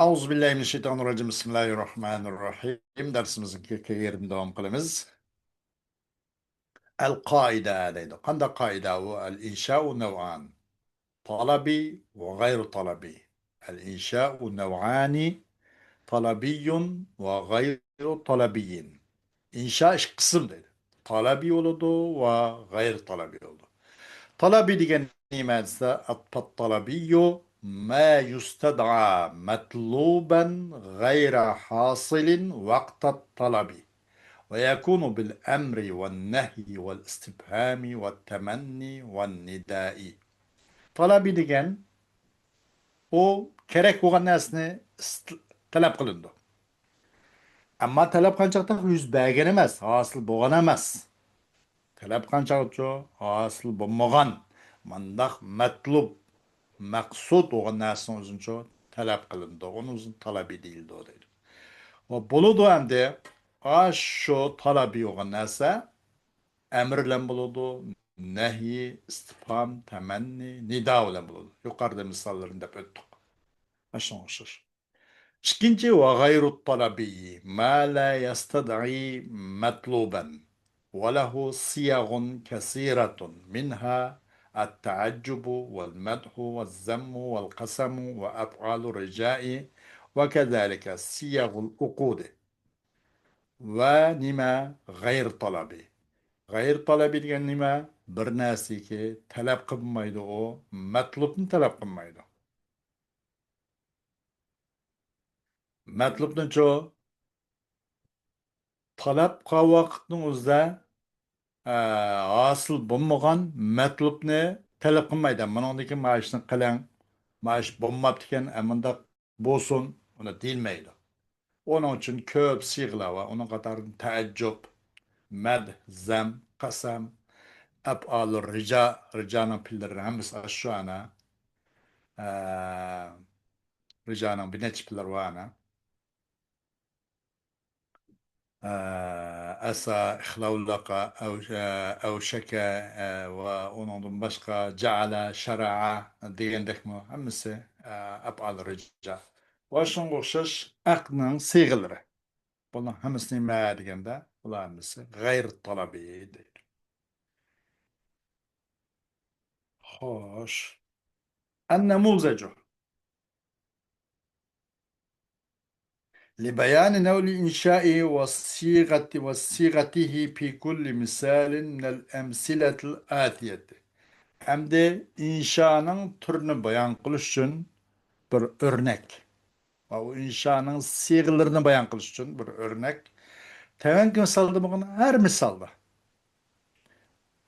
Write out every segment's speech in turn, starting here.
Euzubillahimineşşeytanirracim. Bismillahirrahmanirrahim. Dersimizin yerinde devam kılımız. El-kaide deydi. Kanda kaide bu? El-inşa'u nev'an. Talabi ve gayru talabi. El-inşa'u nev'ani talabiyyun ve gayru talabiyyin. İnşa iş kısım dedi. Talabi oldu ve gayr talabi oldu. Talabi degan nima desa at-talabiyyu ma yustad'a matluban g'ayra hasilin vaqt at-talabi ve yakunu bil emri ven nehyi vel istifhami vel temenni vel nidai. Talabi degan o kerak bo'lgan narsani talab qilindi. Ammo talab qanchaqda yuz bergan emas, hosil bo'lgan emas. Talab qanchaqacha hosil bo'lmagan, mandaq matlub maqsud bo'lgan narsani o'zincha talab qilindi. Uni o'zini talabi deyildi deydi. Va bo'ladi hamda shu talabi bo'lgan narsa amr bilan bo'ladi, nahi, istifhom, tamanni, nido bilan bo'ladi. Yuqorida misollarini deb o'tdik. Shunga o'xshash. İkinci ve gayru talabi ma la yastad'i matluban ve lehu siyagun kesiratun minha التعجب والمدح والذم والقسم وأفعال الرجاء وكذلك صيغ العقود ونما غير طلبي غير طلبي degan nima bir narsaga talab qilmaydi u matlubni talab qilmaydi matlubni cho talab qilgan vaqtning o'zida hosil bo'lmagan matlubni talab qilmaydi. Buningdagi maishni qiling, maish bo'lmabdi ekan, amanda bo'lsin, uni deyilmaydi. Onun uchun ko'p siyg'lar va uning qatorida taajjub, mad, zam, qasam, af'al rija, rijaning pillari hammasi shu ana. Rijaning bir necha pillari bor ana. أسى إخلولق أو شكا ونظم بشقى جعل شرع ديان دكمو همسة أبعال الرجال واشن غشش أقنن صيغلره والله همسني ما ديان دا والله همسة غير طلبي دي. خوش النموذج لبيان نوع الإنشاء وصيغته في كل مثال من الأمثلة الآتية. Hem de inşanın türünü bayan kılış için bir örnek. O inşanın siğilerini bayan kılış için bir örnek. Tevenki misalda bakın her misalda.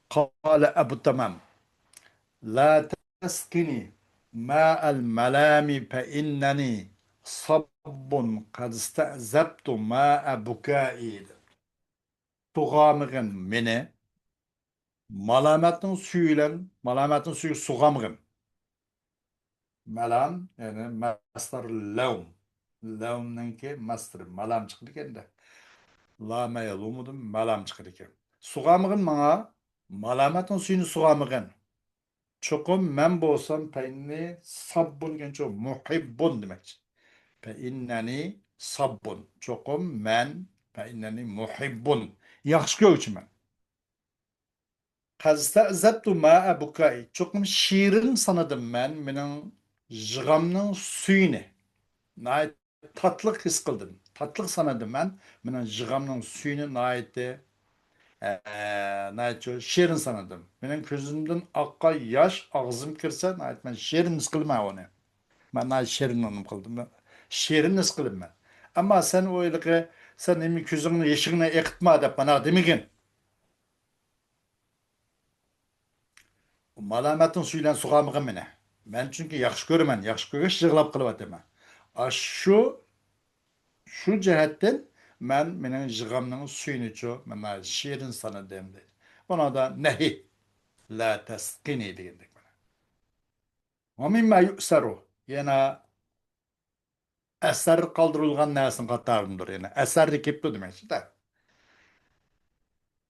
Kale Ebu Tamam. La teskini ma'al melami fe inneni sabbun kad istezebtu ma'a bukai. Tuğamıgın meni malametin suyu suğamıgın. Malam yani mastar levm. Levmninki mastar malam çıktı ekan da. Lama yalumudum malam çıktı ekan. Suğamıgın bana malamatın suyunu suğamıgın. Çokum men bolsam peyni sabbun genço muhibbun demek. Peynneni sabbun. Çokum men peynneni muhibbun. Yaxşı görçümen. Kazda zeptu ma'a bukai. Çokum şiirin sanadım ben. Menin jığamның suyunu. Nayet tatlıq his qildim. Tatlıq sanadım ben. Menin jığamның suyunu nayet şirin sanadım. Menin közümden akka yaş ağzım kirse nayet ben şirin his qilma onu. Ben nayet şirin onu qildim. Şirin his qildim ben. Ama sen o ilgi sen emi közünün yeşigine ekitma dep bana demegin. Malamatın suyla suğamıgın mene. Ben çünkü yaxşı görümen, yaxşı görüş yığılap kılıp atama. Şu cihetten menin jığamның suyunu ço, men şirin sana demdi. Ona da nehi la teskini dedik bana. Ve mimma yu'saru yana eser kaldırılgan nasin katarındır yani. Eser de kepti demek işte.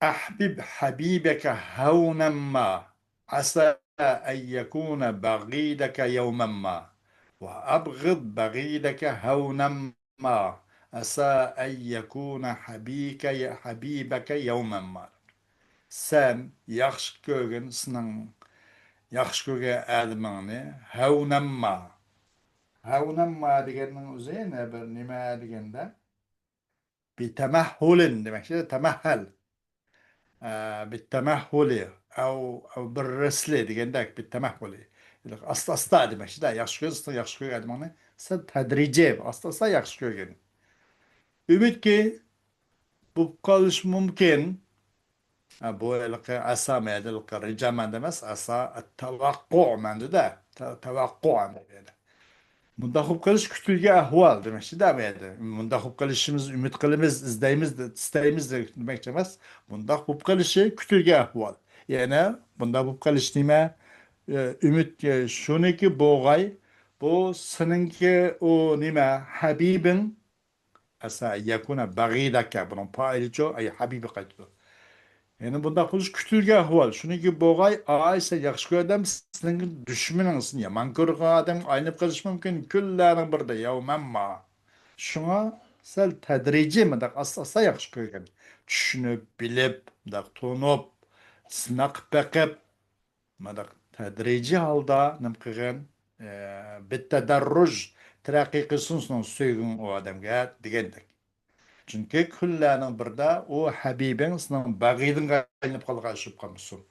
Ahbib habibeke havnen ma asa en yekune bagideke yevmen ma. وأبغض بغيضك هونا ما عسى أن يكون حبيبك يوما ما. Sen yaxshi ko'rgin yaxshi ko'rgan adamingni havnamma. Havnamma deganning o'zi yana bir nima deganda bitamahhulin demak. Tamahhal. بالتمهل أو بالرسل ديجندك بالتمهل أستا demek işte yaxshi ko'rgan demani sen tadrijiy asta yaxshi ko'rgan umidki bu qolish mumkin bu asa mayda reja manda emas asa tavaqqu mandada tavaqqu bunda xup qilish kutilgan ahvol demakchi demaydi bunda xup qilishimiz umid qilamiz izlaymiz istaymiz demakchi emas bunda xup qilishi kutilgan ahvol yana bunda xup qilish nima umid shuniki bo'g'ay bu seninki o nima habibing asa yakuna bag'idaka buni failicho ay habibi qaytdi. Yani bunda qilish kutilgan ahvol. Shuniki bo'g'ay, sen yaxshi ko'rdim, sizning dushmaningizni yomon ko'rgan odam aynib qilish mumkin. Kunlarning birida yovmanma. Shunga sal tadrijiy mındaq asta yaxshi ko'rgan. Tushunib, bilib, mındaq to'nib, sinaq baqib, mındaq tadrijiy holda nim qilgan, bitadarruj taraqqiy qilsin so'ygun o odamga degandek. Çünkü küllerinin burada o Habibin sının bagidin kaynıp kalgan şüphamısın.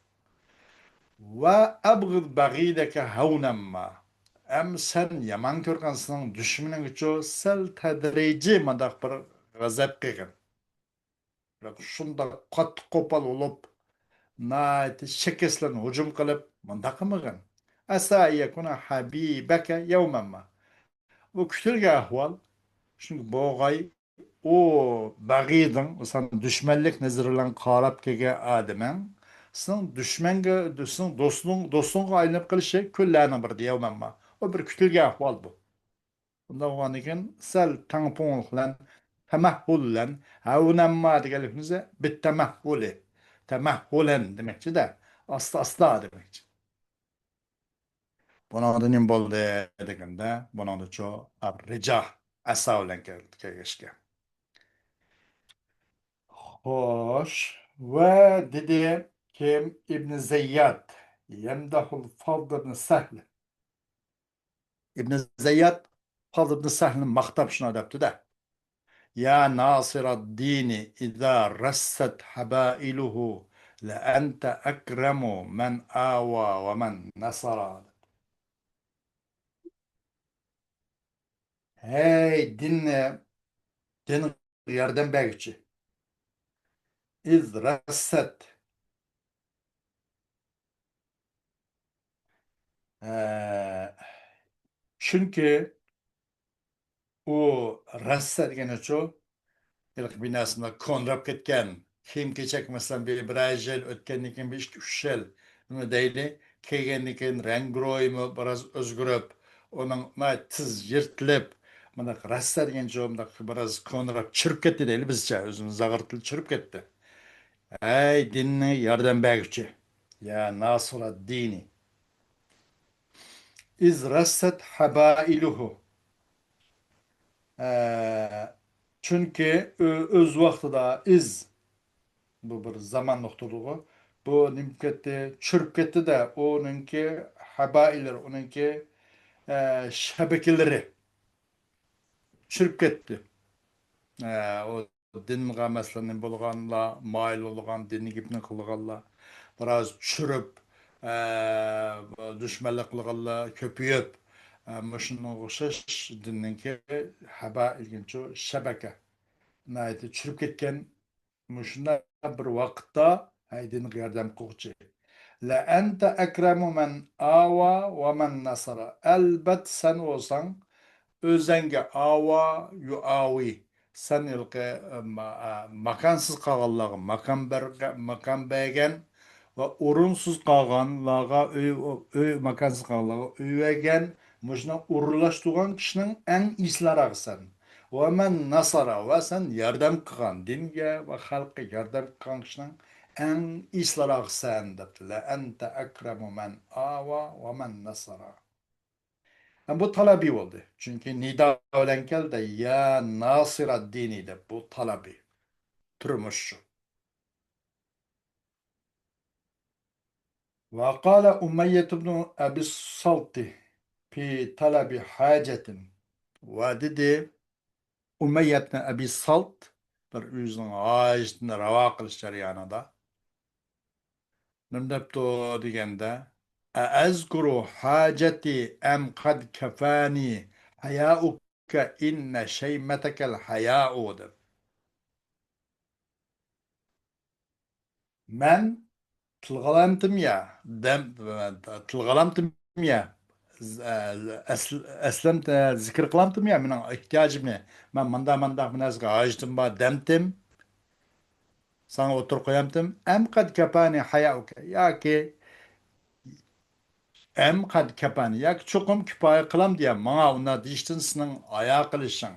Ve abgıd bagideke havnemma. Em sen yaman körkan sının düşminin üçü sel tedrici madak bir gazap kıyın. Şunda kat kopal olup naiti şekeslen hücum kılıp mandak mıgın. Asa yekuna habibeke yevmemma. Bu kütülge ahval. Çünkü boğay o bagidin, sen düşmanlık nazarıyla karab kege adamın, sen düşmanga, sen dostun aylanıp kılışı küllerine bir diyemem ma. O bir kütülge ahval bu. Bunda olan için sel tampon temahhullen, havnemma degelifinize bit temahhuli. Temahhulen demekçi de, asla demekçi. Buna adı nim boldu degende, buna adı ço ricah, asa olan kegeşke. Hoş. Ve dedi ki İbn Zeyyad yemdahul Fadl ibn Sahl. İbn Zeyyad Fadl ibn Sahl'ın maktab şuna depti de. Ya Nasirad dini izâ rasset habailuhu le ente ekremu men âva ve men nasara. Hey din yerden bekçi. İz rasset. Ee, çünkü o rasset degeni şu ilk binasında konrap ketken. Kim keçek mesela bir yıl ötkenlikin bir işte 3 yıl. Nima deydi? Kelgenlikin renk royumu biraz özgürüp, onun tiz yırtılıp, mana rasta degan joyimda biraz konrap chirib ketdi deyli bizcha, o'zimiz zag'irtilib chirib ketdi. Ey dinni yordam berguvchi. Ya Nasrat dini. İz rassat habailuhu. Çünkü öz vaqtida bu bir zaman nuqtuluğu. Bu nimketdi, çürüp ketdi de onunki habailer, onunki şebekeleri çürüp ketdi. O dinga masalan bo'lganlar, mayil bo'lgan dinni gipni qilganlar, biroz çürüp, düşmanlik qilganlar ko'payib, shunga o'xshash dinninki haba ilginchi shabaka. Çürüp ketgan Muşunda bir vaqtda haydin yordam qiluvchi. La anta akramu man awa va man nasara. Albat sen olsan özenge awa yu awi. Sen ilki makansız qalganlarga makan bergen ve urunsuz qalganlarga öy makansız qalganlarga öy bergen muşuna urulashtirgan kishining eng islarag'isan. Ve men nasara ve sen yardım kılan dinge ve halkı yardım kılan kişinin en islarag'isan debdi. La ente ekremu men awa ve men nasara. Bu talabi oldu. Çünkü nida bilen keldi ya Nasiraddin deb bu talabi. Turmuş. وقال أمية بن أبي الصلت في طلب حاجة وددي أمية بن أبي الصلت bir özünün ağacını rava kılışlar yanında. Nimdepto degende أأذكر حاجتي أم قد كفاني حياؤك إن شيمتك الحياء deb. Men tılgalamtım ya, tılgalamtım ya, eslemt zikir kılamtım ya, mening ihtiyacımı, men manda münazga acdım ba demtim, sana otur koyamtım, em kad kapani hayauke, ya ki, em kad kapani, ya ki çokum kipaya kılam diye, bana ona diştin senin ayağı kılışın.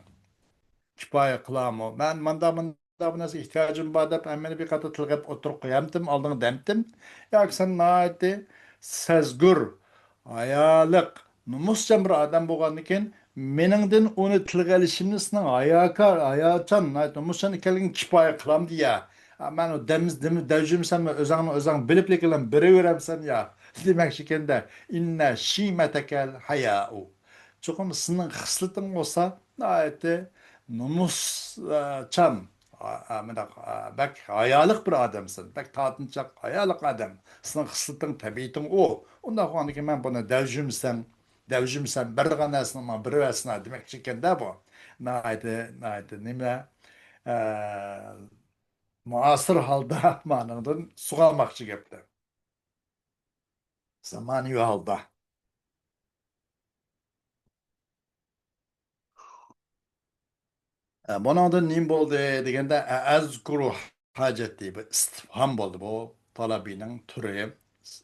Kifoya qilamo. Ben manda bu narsa ihtiyojim bor deb hammani bir qator tilg'ab o'tirib qo'yamdim, oldinga demdim. Yoki sen nihoyatda sezgur, ayoliq, nomuschan bir odam bo'lgandan keyin meningdan uni tilga olishimni sening ayokor, ayochan, nomuschan ekanligini kifoya qilam deya. Man u davjimsan o'zingni bilib lekin biraveramsan ya. Demakchi ekanda inna shimatakal hayau. Chuqur sening xislating bo'lsa, nihoyatda Numus Çam bak hayalık bir adamsın. Bak tatınçak hayalık adam. Senin hıslıtın tabiitin o. Ondan sonra ki ben buna devjimsen bir ganasını ama bir vesna demek için de bu. Naydı nime e, muasır halda manından suğalmakçı gepti. Zamani halda. Bundan nim bo'ldi deganda azkuru hajati bu istifhom bo'ldi bu talabining turi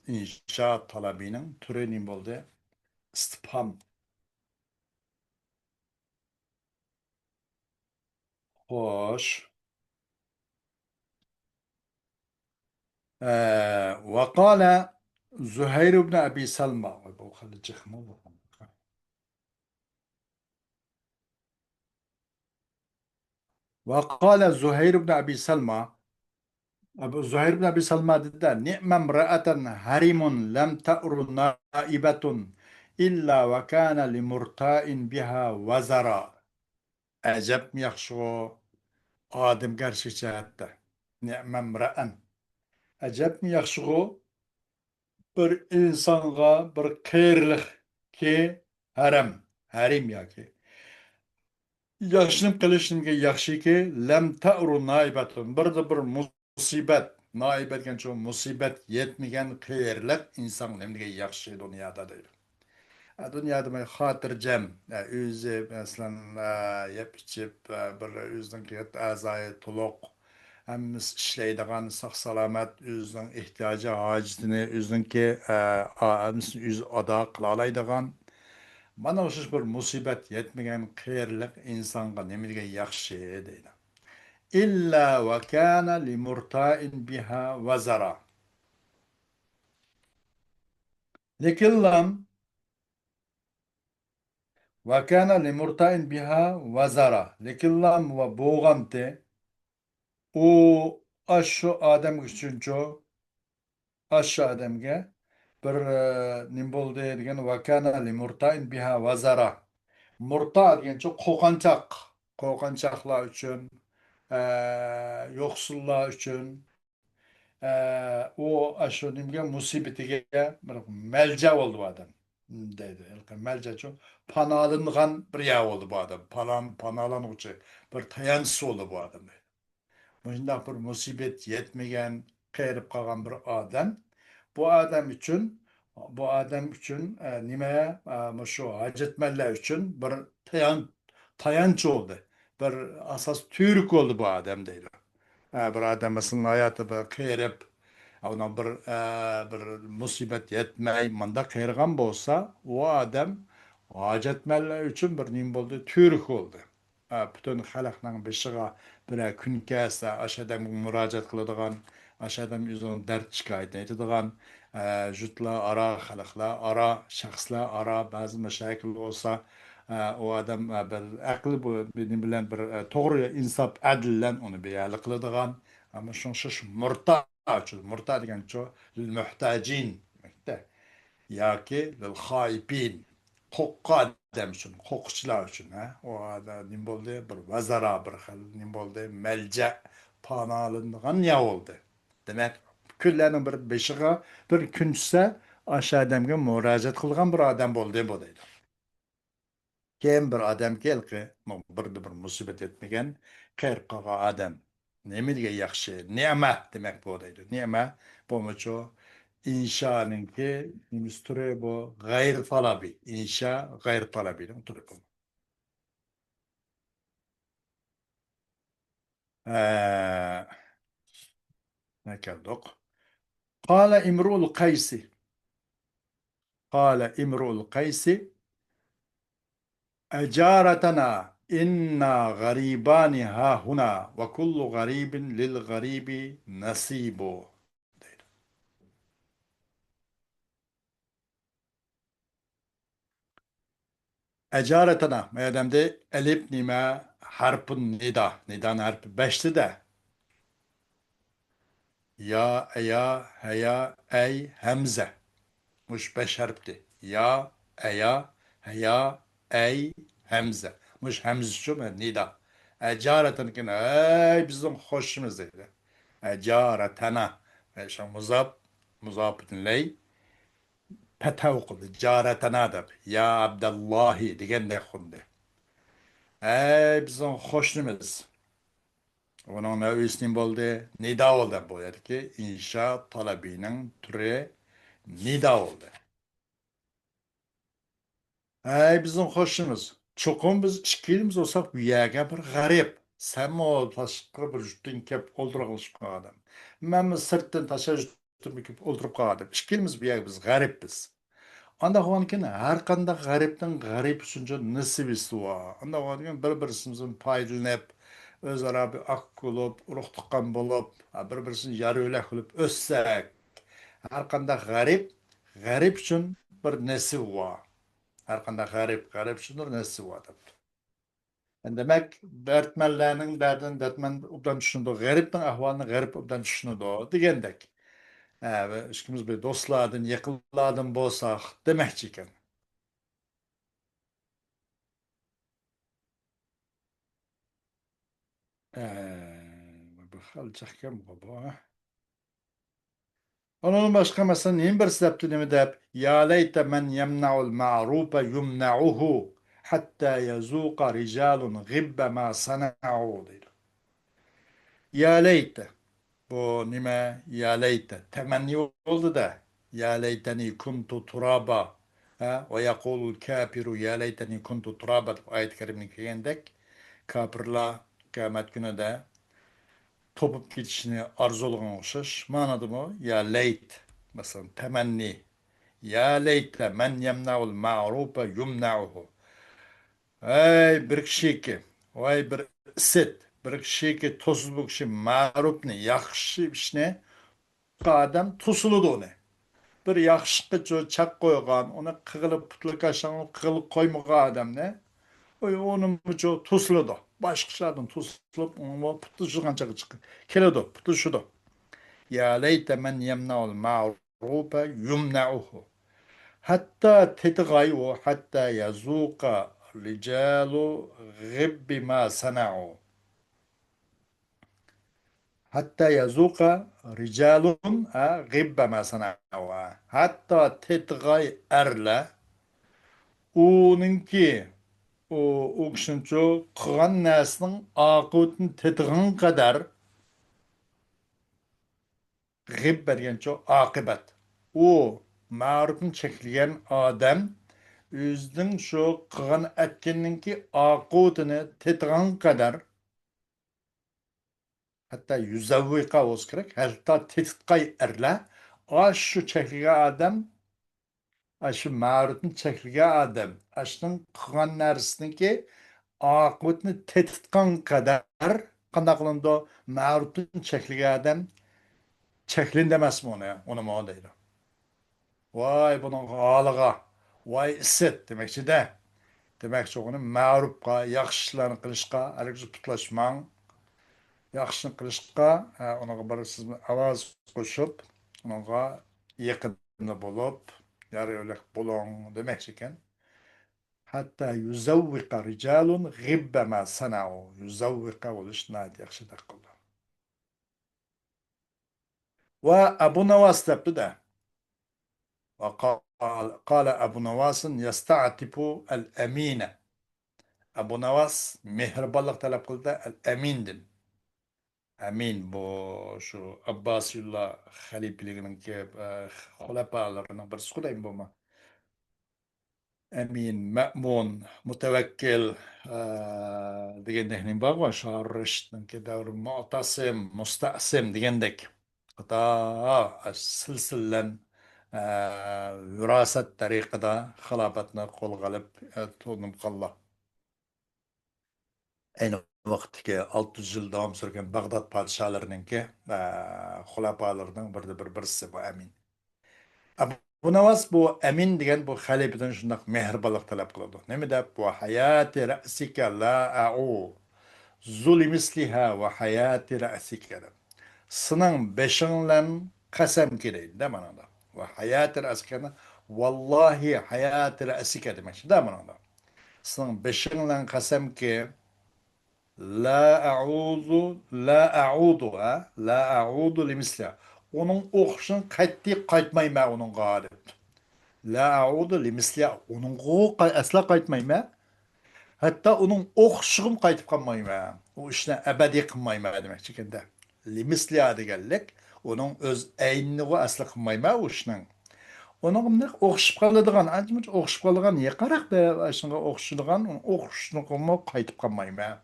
insho talabining turi nim bo'ldi istifhom xo'sh وقال زهير بن أبي سلمى وقال زهير بن أبي سلمى أبو زهير بن أبي سلمى ضد نعم امرأة هرم لم تأر نائبة إلا وكان لمرتاء بها وزرا أجب يخشو آدم قرش جهته نعم امرأة أجب يخشو bir insonga bir qiyirliq ki harim yoki yaxshilik qilishimga yaxshiki lam ta'ru noibatun bir musibat noibat degan shu musibat yetmagan qiyirliq inson nimaga yaxshi dunyoda deydi. Dunyoda men xotirjam o'zi masalan yeb ichib bir o'zining a'zoyi to'liq hammasi ishlaydigan sog' salomat o'zining ehtiyoji hojatini o'ziniki o'zi ado qila oladigan mana o'sha bir musibat yetmagan qiyirliq insonga nimaga yaxshi deydi. İlla ve kana li murta'in biha vazara. Lekin lam ve kana li murta'in biha vazara. Lekin lam ve boğante o aşu adam üçüncü aşu adamga bir nim bo'ldi degan vakana li murtain biha vazara. Murta degancha qo'rqanchoqlar uchun yo'qsullar uchun u shu nimga musibatiga bir malja bo'ldi bu odam deydi. Malja uchun panolangan bir yer bo'ldi bu odam. Panolanuvchi bir tayanch bo'ldi bu odam. Bunda bir musibet yetmegen, kayırıp kalan bir adam. Bu adam için nimeye şu hacetmeler için bir tayanç oldu. Bir asas Türk oldu bu adam değil. Bir adamın hayatı bir kayırıp ona bir musibet yetmey manda kayırgan bolsa o adam hacetmeler için bir nim oldu Türk oldu. Bütün halkның bişiga bir kun kelsa aşadan müracaat kıladigan, aşadan özünün dert şikayet etadigan, jutlar ara, xalqlar ara, shaxslar ara ba'zi mashaakil bo'lsa, u odam bir aqli bu benim bilan bir to'g'ri insof adl bilan uni be'ali qiladigan, ammo shu murta degan chu lil muhtajin demekda, yoki lil xoibin qo'rqqan odam uchun, qo'rquvchilar uchun, u odam nim bo'ldi, bir vazara, bir xil nim bo'ldi, malja pana olinadigan ya bo'ldi. Demak, kunlarning bir beshiga bir kun tushsa, o'sha odamga murojaat qilgan bir odam bo'ldi bu deydi. Keyin bir odam keldi, bir musibat yetmagan, qayr qilgan odam. Nima degan yaxshi, ne'mat demak bu deydi. Ne'ma bo'lmachu inshoninki nimiz turi bu g'ayr talabiy. Insho g'ayr talabiyning turi bu. Ee, ne keldik? Qala imru'l qaysi. Qala imru'l qaysi. أجارتنا إنا غريبان ها هنا وكل غريب للغريب نصيب. أجارتنا ما يدام دي ألف نما حرف ندا ندا حرف بشت ده يا أيا هيا أي همزة مش beş harfti. Ya, eya, heya, ey, hemze. Muş hemze şu mu? Nida. Ecaretın ki ey bizim hoşumuz dedi. Ecaretena. Şu muzab, muzabıtın ley. Petav kıldı. Caretena da. Ya Abdallahi diyen de kundu. Ey bizim hoşumuz. Onun ne ismi oldu? Nida oldu bu yer ki inşa talabinin türü nida oldu. Bizim hoşumuz. Çokum biz işkilimiz olsak bir yerge bir garip. Sen mi o taşkı bir jüttün kep oldurağılış adam. Ben mi sırttan taşa jüttün kep oldurup adam. İşkilimiz bir yerge biz garip biz. Anda hoğankin her kanda garipten garip üçünce nasibisi var. Anda hoğankin bir-birimizin paydalanıp, özara bir ak olup, ruh tuqqan bulup, bir-birimizin yarı öyle kılıp össek. Her kanda garip üçün bir nasib var. Her kanda garip şunur nesi var da. Yani demek dertmenlerinin dertmen obdan düşündü. Gariptin ahvalını garip obdan düşündü o. Digendek. Ve işkimiz bir dostladın, yakınladın bolsak demekçi iken. Bu halcakkem bu. Onun başka mesela neyin bir sebepti ne de ya leyte men yemna'ul ma'rufe yumna'uhu hatta yazuqa ricalun gibbe ma sana'u diyor. Ya leyte. Bu nime ya leyte temenni oldu da ya leyteni kuntu turaba ve yakulul kafiru ya leyteni kuntu turaba ayet-i kerimini kelgandek kafirlar kıyamet günü de topup gitişini arzulagan okşaş. Manadı mı? Ya leyt. Mesela temenni. Ya leyte men yemna'ul ma'rufe yumna'uhu. Ey bir kişi ki, vay bir sit, bir kişi ki tosuz bu kişi ma'rufni, yakşı işine adam tusuludu onu. Bir yaxşıqı çak koygan, onu kığılıp putlu kaşan, kığılıp koymagan adam ne? Onu muço tusuludu. Başkışlardan tusulup onu putlu şugan çıkı. Keledi, putlu şudu. Ya leyte men yemna'ul ma'rufe yumna'uhu. Hatta tetgayu hatta yazuqa ricalu gibbi ma sana'u. Hatta yazuqa ricalun gibbe ma sana'u. Hatta tetgay erle onunki o kişinin qilgan narsaning oqibatini tetgan qadar g'ib bergancha oqibat u ma'rufni cheklagan odam o'zining shu qilgan aytganninki oqibatini tetgan qadar hatto yuzavviqa bo'lsa kerak hatto tetqay erla shu cheklagan odam shu ma'rufni cheklagan odam shuning qilgan narsaniki oqibatni tetitgan qadar qanday qilindi ma'rufni cheklagan odam cheklindi emasmi uni deydi Vay bunun halıga. Vay isset demekçi de. Demek ki onu ma'rufqa, yaxshi ishlarni qilishga, haligi putlaşmang, yaxshini qilishga, unaqa bir siz ovoz qo'shib, unaqa yaqinda bo'lib, yaraylik bo'ling demoqchi ekan. Hatta yuzawwiqa rijalun ghibba ma sana'u. Yuzawwiqa bo'lish nayt yaxshi taqildi. Va Abu Nawas debdi-da. وقال أبو نواس يستعتب الأمينة. Abu Nawas mehribonlik talab qildi al-amindan. Amin bu şu Abbasiyullah halifligininki xulafalarining birisi qudaymi bo'lma. Amin, Ma'mun, Mutawakkil degandek bor wa Sharrishdinki davri Mu'tasim, Musta'sim degandek. Ata silsilan virasat tariqida xilofatni qo'lga olib to'nib qoldi. Ayni vaqtdagi 600 yil davom surgan Bag'dod podsholarininki xulafalarining birisi bu Amin. Bu Navas bu Amin degan bu xalifadan shundoq mehribonlik talab qiladi. Nima deb bu hayati ra'sika la a'u zulimisliha va hayati ra'sika. Sening beshinglan qasam kelaydi da mana da. Va hayati ra'sika vallahi hayati ra'sika demak da mana da. Sening beshinglan qasamki la a'udu limisliha. Onun o'qishini qaytmayman onun g'olib. La a'udu limisliha. Onun asla qaytmayman. Hatta onun o'qishig'im qaytib qolmayman. U ishni abadiy qilmayman demoqchi ekanda. Limisliha deganlik onun o'z aynini asla qilmayman u ishning. Onun bunday o'qishib qoladigan, ancha o'qishib qoladigan, yaqaroq da shunga o'qishadigan, o'qishni qilmay qaytib qolmayman.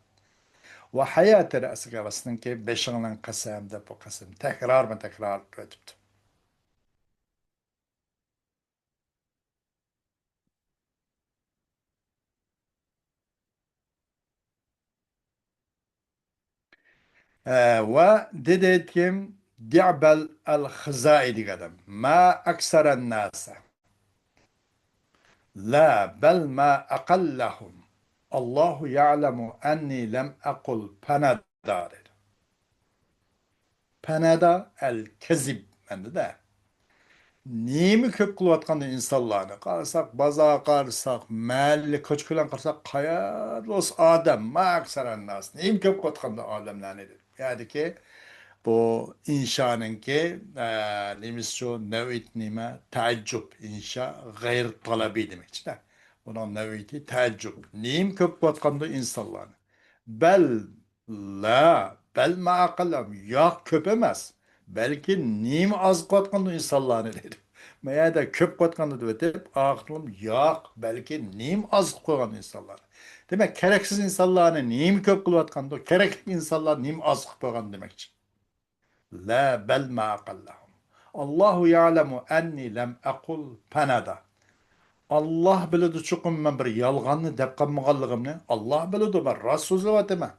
وحياة رأسك وسنك بشغلن قسم دب قسم تكرار ما تكرار رتبت وديدت كم دعبل الخزائي قدم ما أكثر الناس لا بل ما أقلهم الله يعلم أني لم أقل بندار بندا الكذب من ده Nemi köp kılayotganda insanlarni qarasak, baza qarasak, mahalli ko'ch-ko'lan qarasak, qayerda o'z odam, maksaran nas, nemi köp kılayotganda odamlarni deb. Ya'niki bu inshoninki nemiz shu nav'it nima taaccub insho g'ayr talabiy demakchi-da. Buning nav'iti taaccub. Nemi köp kılayotganda insonlarni. Bel bel ma'aqallam yo'q ko'p emas. Belki neyim az qotqandı insanlarını dedi. Maya da köp qotqandı deb aklım yok. Belki neyim az qo'ygan insanlar. Demek gereksiz insanlarını neyim köp qılayotqandı, gerekli insanlar neyim az qilib qo'ygan demekçi. La bel ma aqallahum. Allahu ya'lemu anni lam aqul panada. Allah biladi chuqum men bir yolg'onni deb qolmaganligimni. Allah biladi ben rost so'zlayapman.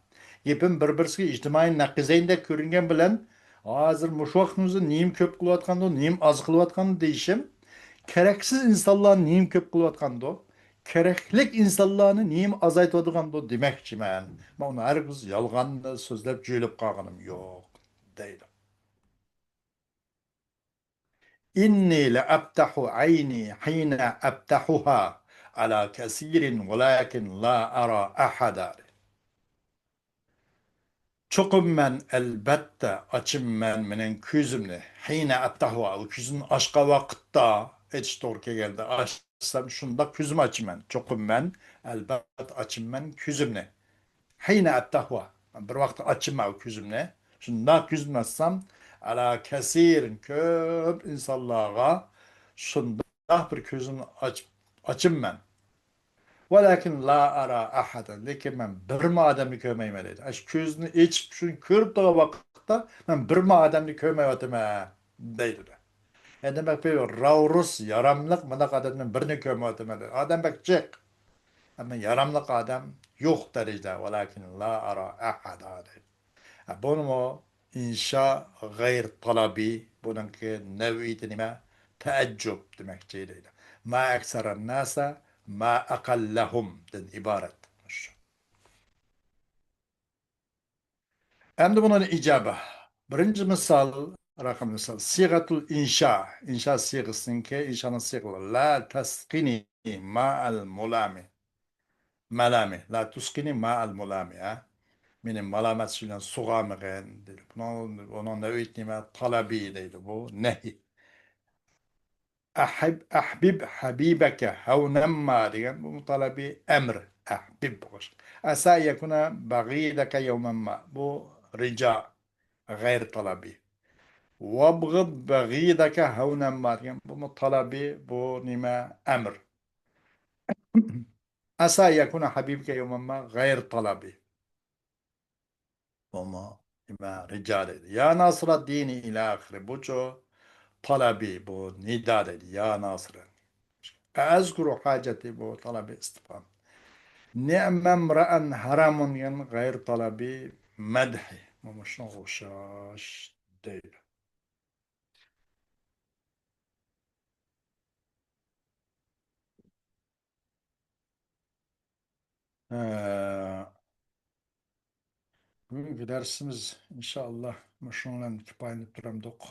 Yepim bir-birisiga ijtimoiy naqizayinda ko'ringan bilan hozir mush vaqtimizda neyim ko'p qilayotgandi, neyim oz qilayotgandi deyishim, keraksiz insonlarni neyim ko'p qilayotgandi, keraklik insonlarni neyim azaytadigandu demoqchiman. Men uni hargiz yolg'onni so'zlab jo'ylab qolganim yo'q deydi. إني لأفتح عيني حين أفتحها على كثير ولكن لا أرى أحدا. Çokum men elbette açım menen küzümle. Hine attahu o küzün aşka vakitta etiştorke geldi. Açsam şunda küzüm açım men. Çokum men elbette açım men küzümle. Hine attahu bir vakit açım o küzümle. Şunda küzüm açsam ala kesirin köp insanlığa şunda bir küzüm açım men. Walakin la ara ahadan. Lekin ben bir adamni ko'rmayman dedi. Ash ko'zni echib shuni ko'rib turgan vaqtda men bir odamni ko'rmayapman deydi. Demak bu ravrus yaramliq bunaqa odamdan birini ko'rmayapman dedi. Odam bak jiq. Ammo yaramliq odam yo'q darajada. Walakin la ara ahada dedi. Bunu insho g'ayr talabiy buningki nav'iti nima? teeccüp demekçeydi. Ma ekseren nase ma akallahum den ibaret. Endi bunun icabı. Birinci misal, rakam misal. Sigatul inşa. İnşa sigasınki, inşanın sigalı. La taskini ma'al mulami. Malami. La tuskini ma'al mulami. Ha? Benim malamet suyla suğamıgen. Onun da öğütnime talabi deydi bu. Nehi. Ahbib habibeke havnemma diyen bu talebi emr. Ahbib. Asa yekuna bagideke yevmen ma. Bu rica. Gayr talebi. وابغض بغيضك هونا ما يعني bu mutalabi bu nime emr. Asa yakuna habibke yevmen ma gayr talabi. Bu mu nime rica dedi. Ya Nasra dini ila ahire. Bu ço talabi bu nida dedi. Ya Nasra. Ezkuru haceti bu talabi istifam. Ni'mem ra'an haramun yani gayr talabi medhi. Bu muşnu kuşaş değil. Ee, Bugünkü dersimiz inşallah muşunla kipayını turamdık.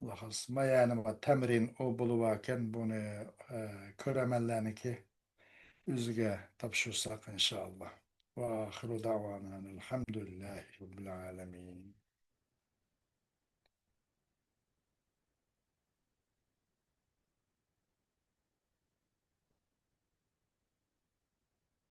Lahas yani ma temrin o buluvaken bunu köremellerini ki üzge tapşırsak inşallah. Ve ahiru davana elhamdülillahi rabbil alemin.